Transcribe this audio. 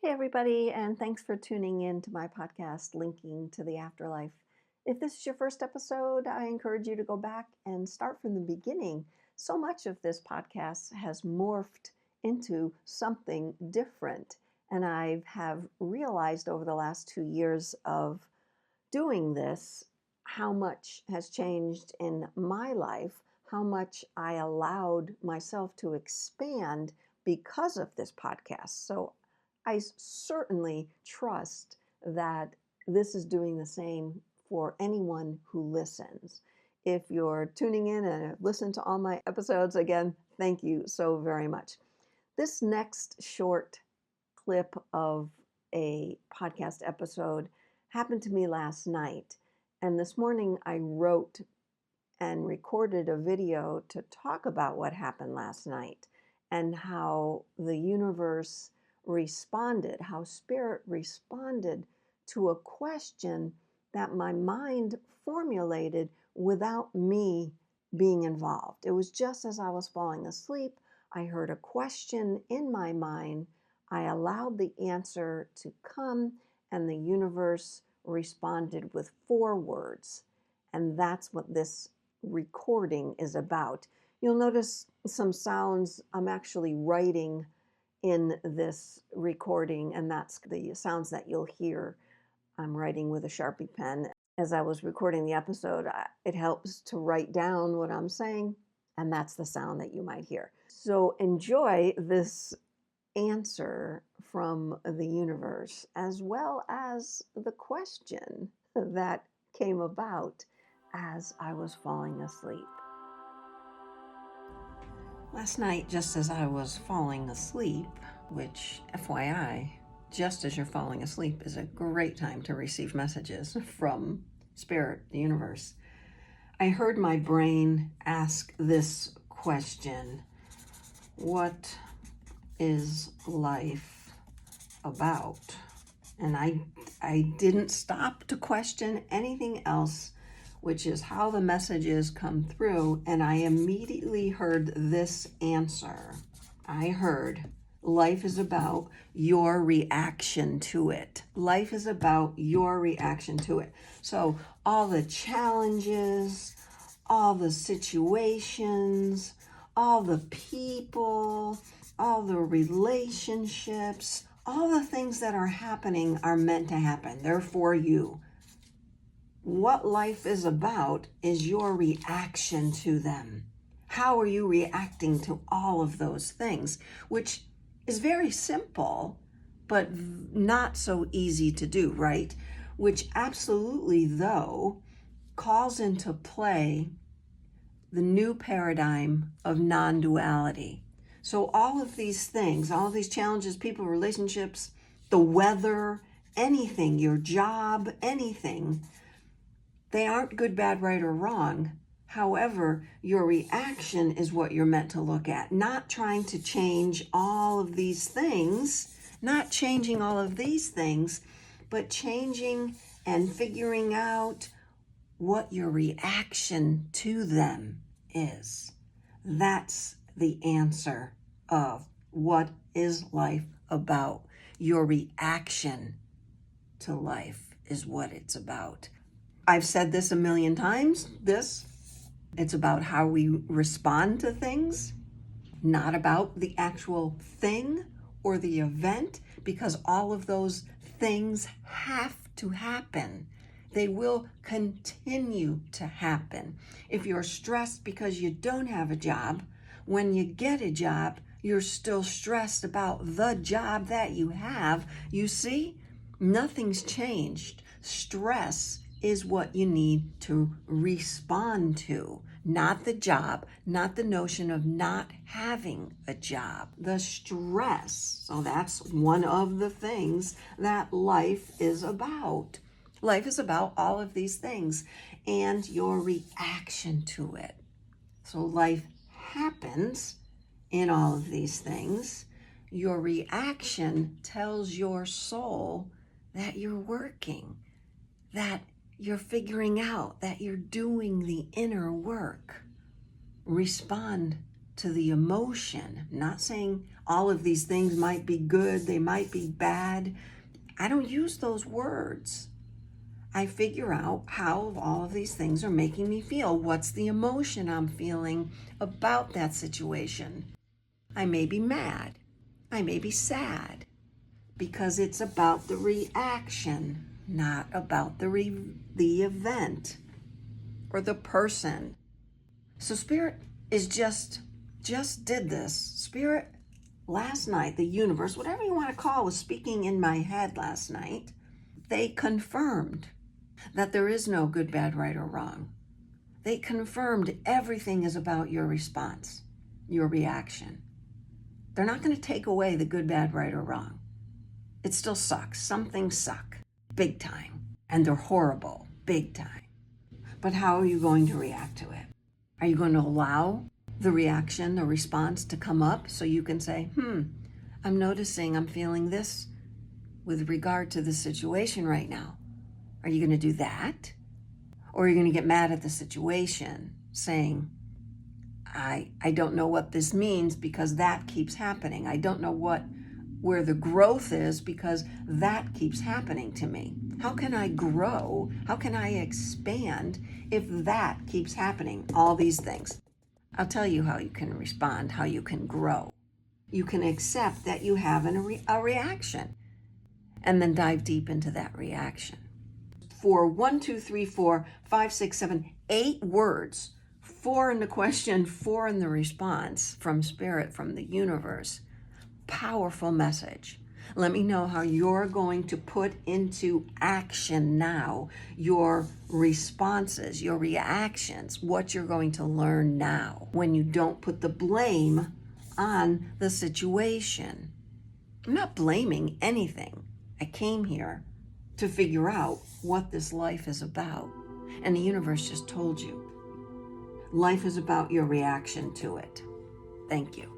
Hey, everybody, and thanks for tuning in to my podcast, Linking to the Afterlife. If this is your first episode, I encourage you to go back and start from the beginning. So much of this podcast has morphed into something different, and I have realized over the last 2 years of doing this how much has changed in my life, how much I allowed myself to expand because of this podcast. So I certainly trust that this is doing the same for anyone who listens. If you're tuning in and have listened to all my episodes, again, thank you so very much. This next short clip of a podcast episode happened to me last night. And this morning I wrote and recorded a video to talk about what happened last night and how the universe responded, how spirit responded to a question that my mind formulated without me being involved. It was just as I was falling asleep, I heard a question in my mind. I allowed the answer to come, and the universe responded with 4 words. And that's what this recording is about. You'll notice some sounds I'm actually writing in this recording, and that's the sounds that you'll hear. I'm writing with a Sharpie pen. As I was recording the episode, it helps to write down what I'm saying, and that's the sound that you might hear. So enjoy this answer from the universe, as well as the question that came about as I was falling asleep. Last night, just as I was falling asleep, which, FYI, just as you're falling asleep is a great time to receive messages from Spirit, the universe, I heard my brain ask this question: what is life about? And I didn't stop to question anything else, which is how the messages come through, and I immediately heard this answer. I heard, life is about your reaction to it. Life is about your reaction to it. So all the challenges, all the situations, all the people, all the relationships, all the things that are happening are meant to happen. They're for you. What life is about is your reaction to them. How are you reacting to all of those things? Which is very simple, but not so easy to do, right? Which absolutely, though, calls into play the new paradigm of non-duality. So all of these things, all of these challenges, people, relationships, the weather, anything, your job, anything, they aren't good, bad, right, or wrong. However, your reaction is what you're meant to look at. Not trying to change all of these things, not changing all of these things, but changing and figuring out what your reaction to them is. That's the answer of what is life about. Your reaction to life is what it's about. I've said this a million times. It's about how we respond to things, not about the actual thing or the event, because all of those things have to happen. They will continue to happen. If you're stressed because you don't have a job, when you get a job, you're still stressed about the job that you have. You see, nothing's changed. Stress is what you need to respond to, not the job, not the notion of not having a job. The stress. So that's one of the things that life is about. Life is about all of these things and your reaction to it. So life happens in all of these things. Your reaction tells your soul that you're working, that you're figuring out, that you're doing the inner work. Respond to the emotion, not saying all of these things might be good, they might be bad. I don't use those words. I figure out how all of these things are making me feel. What's the emotion I'm feeling about that situation? I may be mad. I may be sad, because it's about the reaction, not about the event or the person. So Spirit is just did this. Spirit last night, the universe, whatever you want to call, was speaking in my head last night. They confirmed that there is no good, bad, right, or wrong. They confirmed everything is about your response, your reaction. They're not going to take away the good, bad, right, or wrong. It still sucks. Some things suck big time, and they're horrible big time. But how are you going to react to it? Are you going to allow the reaction, the response to come up so you can say, I'm noticing I'm feeling this with regard to the situation right now? Are you going to do that? Or are you going to get mad at the situation saying, I don't know what this means because that keeps happening. I don't know where the growth is because that keeps happening to me. How can I grow? How can I expand if that keeps happening? All these things. I'll tell you how you can respond, how you can grow. You can accept that you have a reaction and then dive deep into that reaction. For 1, 2, 3, 4, 5, 6, 7, 8 words, 4 in the question, 4 in the response from Spirit, from the universe. Powerful message. Let me know how you're going to put into action now your responses, your reactions, what you're going to learn now when you don't put the blame on the situation. I'm not blaming anything. I came here to figure out what this life is about. And the universe just told you. Life is about your reaction to it. Thank you.